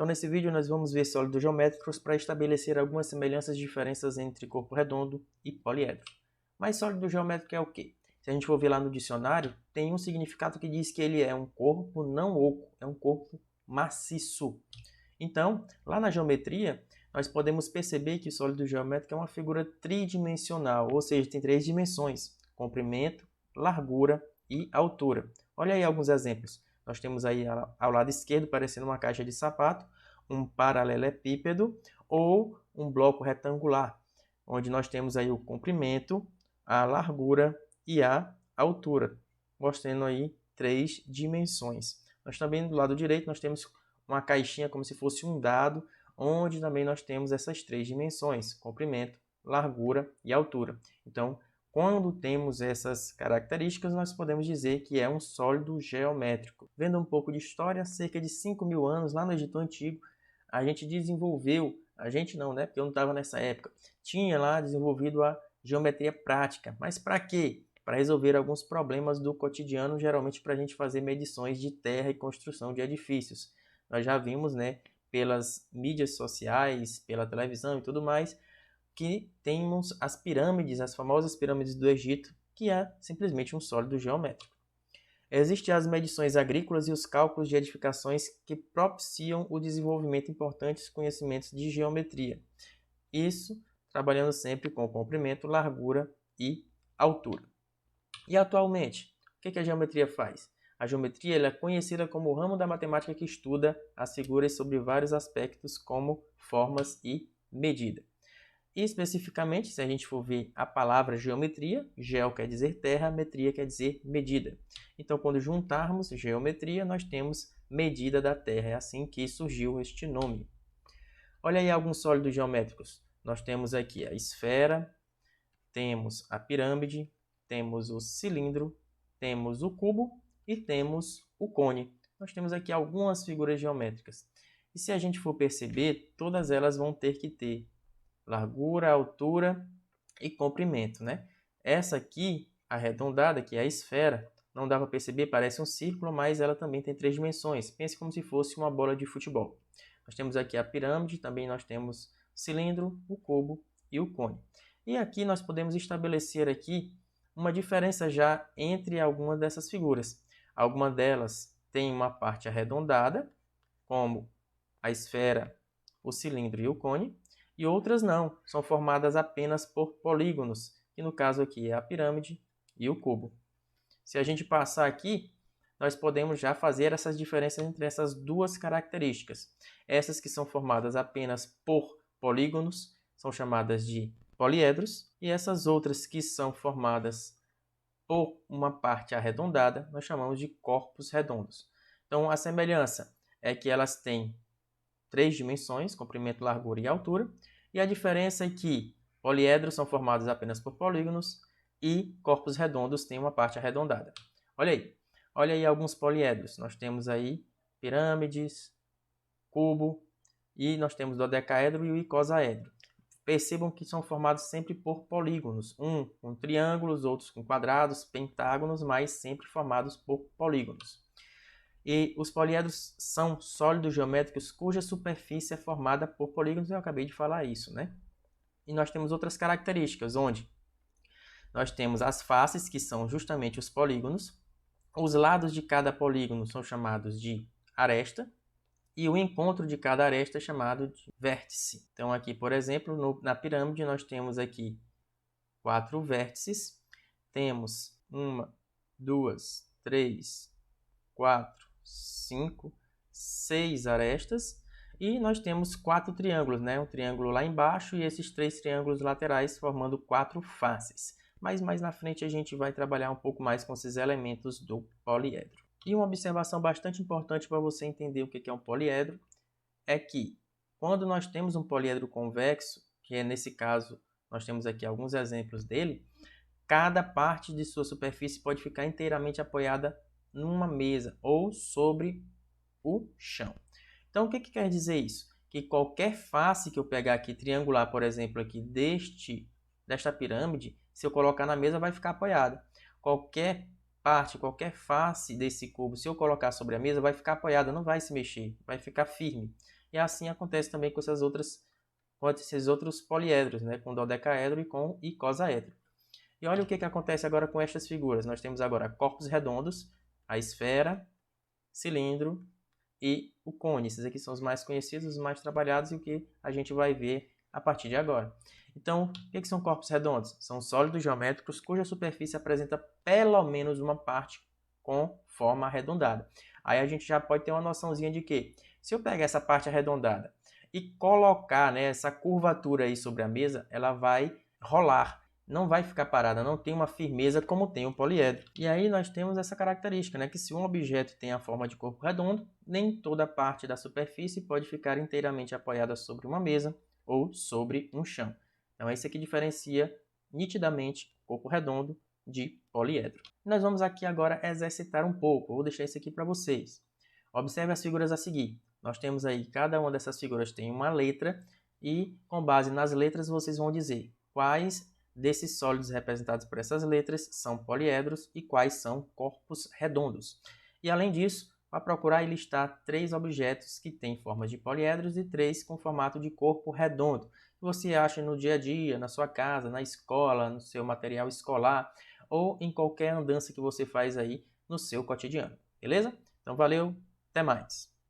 Então, nesse vídeo, nós vamos ver sólidos geométricos para estabelecer algumas semelhanças e diferenças entre corpo redondo e poliedro. Mas sólido geométrico é o quê? Se a gente for ver lá no dicionário, tem um significado que diz que ele é um corpo não oco, é um corpo maciço. Então, lá na geometria, nós podemos perceber que o sólido geométrico é uma figura tridimensional, ou seja, tem 3 dimensões: comprimento, largura e altura. Olha aí alguns exemplos. Nós temos aí ao lado esquerdo, parecendo uma caixa de sapato, um paralelepípedo ou um bloco retangular, onde nós temos aí o comprimento, a largura e a altura, mostrando aí 3 dimensões. Nós também, do lado direito, nós temos uma caixinha como se fosse um dado, onde também nós temos essas 3 dimensões: comprimento, largura e altura. Então, quando temos essas características, nós podemos dizer que é um sólido geométrico. Vendo um pouco de história, cerca de 5.000 anos, lá no Egito Antigo, a gente desenvolveu, a gente não, né? Porque eu não estava nessa época, tinha lá desenvolvido a geometria prática. Mas para quê? Para resolver alguns problemas do cotidiano, geralmente para a gente fazer medições de terra e construção de edifícios. Nós já vimos, né, pelas mídias sociais, pela televisão e tudo mais, que temos as pirâmides, as famosas pirâmides do Egito, que é simplesmente um sólido geométrico. Existem as medições agrícolas e os cálculos de edificações que propiciam o desenvolvimento de importantes conhecimentos de geometria. Isso trabalhando sempre com comprimento, largura e altura. E atualmente, o que a geometria faz? A geometria é conhecida como o ramo da matemática que estuda as figuras sobre vários aspectos, como formas e medida. E especificamente, se a gente for ver a palavra geometria, geo quer dizer terra, metria quer dizer medida. Então, quando juntarmos geometria, nós temos medida da terra. É assim que surgiu este nome. Olha aí alguns sólidos geométricos. Nós temos aqui a esfera, temos a pirâmide, temos o cilindro, temos o cubo e temos o cone. Nós temos aqui algumas figuras geométricas. E se a gente for perceber, todas elas vão ter que ter largura, altura e comprimento, né? Essa aqui, arredondada, que é a esfera, não dá para perceber, parece um círculo, mas ela também tem 3 dimensões. Pense como se fosse uma bola de futebol. Nós temos aqui a pirâmide, também nós temos o cilindro, o cubo e o cone. E aqui nós podemos estabelecer aqui uma diferença já entre algumas dessas figuras. Algumas delas têm uma parte arredondada, como a esfera, o cilindro e o cone, e outras não, são formadas apenas por polígonos, que no caso aqui é a pirâmide e o cubo. Se a gente passar aqui, nós podemos já fazer essas diferenças entre essas duas características. Essas que são formadas apenas por polígonos são chamadas de poliedros, e essas outras que são formadas por uma parte arredondada, nós chamamos de corpos redondos. Então, a semelhança é que elas têm 3 dimensões, comprimento, largura e altura, e a diferença é que poliedros são formados apenas por polígonos e corpos redondos têm uma parte arredondada. Olha aí alguns poliedros. Nós temos aí pirâmides, cubo, e nós temos dodecaedro e o icosaedro. Percebam que são formados sempre por polígonos, um com triângulos, outros com quadrados, pentágonos, mas sempre formados por polígonos. E os poliedros são sólidos geométricos cuja superfície é formada por polígonos, eu acabei de falar isso, né? E nós temos outras características, onde nós temos as faces, que são justamente os polígonos, os lados de cada polígono são chamados de aresta, e o encontro de cada aresta é chamado de vértice. Então aqui, por exemplo, na pirâmide nós temos aqui 4 vértices, temos 1, 2, 3, 4, 5, 6 arestas, e nós temos 4 triângulos, né? Um triângulo lá embaixo e esses 3 triângulos laterais formando 4 faces. Mas mais na frente a gente vai trabalhar um pouco mais com esses elementos do poliedro. E uma observação bastante importante para você entender o que é um poliedro é que quando nós temos um poliedro convexo, que é nesse caso, nós temos aqui alguns exemplos dele, cada parte de sua superfície pode ficar inteiramente apoiada numa mesa ou sobre o chão. Então, o que quer dizer isso? Que qualquer face que eu pegar aqui, triangular, por exemplo, aqui desta pirâmide, se eu colocar na mesa, vai ficar apoiada. Qualquer parte, qualquer face desse cubo, se eu colocar sobre a mesa, vai ficar apoiada, não vai se mexer, vai ficar firme. E assim acontece também com esses outros poliedros, né? Com dodecaedro e com icosaedro. E olha o que acontece agora com estas figuras. Nós temos agora corpos redondos, a esfera, cilindro e o cone. Esses aqui são os mais conhecidos, os mais trabalhados e o que a gente vai ver a partir de agora. Então, o que são corpos redondos? São sólidos geométricos cuja superfície apresenta pelo menos uma parte com forma arredondada. Aí a gente já pode ter uma noçãozinha de que, se eu pegar essa parte arredondada e colocar, né, essa curvatura aí sobre a mesa, ela vai rolar. Não vai ficar parada, não tem uma firmeza como tem o poliedro. E aí nós temos essa característica, né, que se um objeto tem a forma de corpo redondo, nem toda parte da superfície pode ficar inteiramente apoiada sobre uma mesa ou sobre um chão. Então é isso que diferencia nitidamente corpo redondo de poliedro. Nós vamos aqui agora exercitar um pouco. Vou deixar isso aqui para vocês. Observe as figuras a seguir. Nós temos aí, cada uma dessas figuras tem uma letra e com base nas letras vocês vão dizer quais desses sólidos representados por essas letras são poliedros e quais são corpos redondos. E além disso, vai procurar e listar 3 objetos que têm formas de poliedros e 3 com formato de corpo redondo, que você acha no dia a dia, na sua casa, na escola, no seu material escolar ou em qualquer andança que você faz aí no seu cotidiano. Beleza? Então valeu, até mais!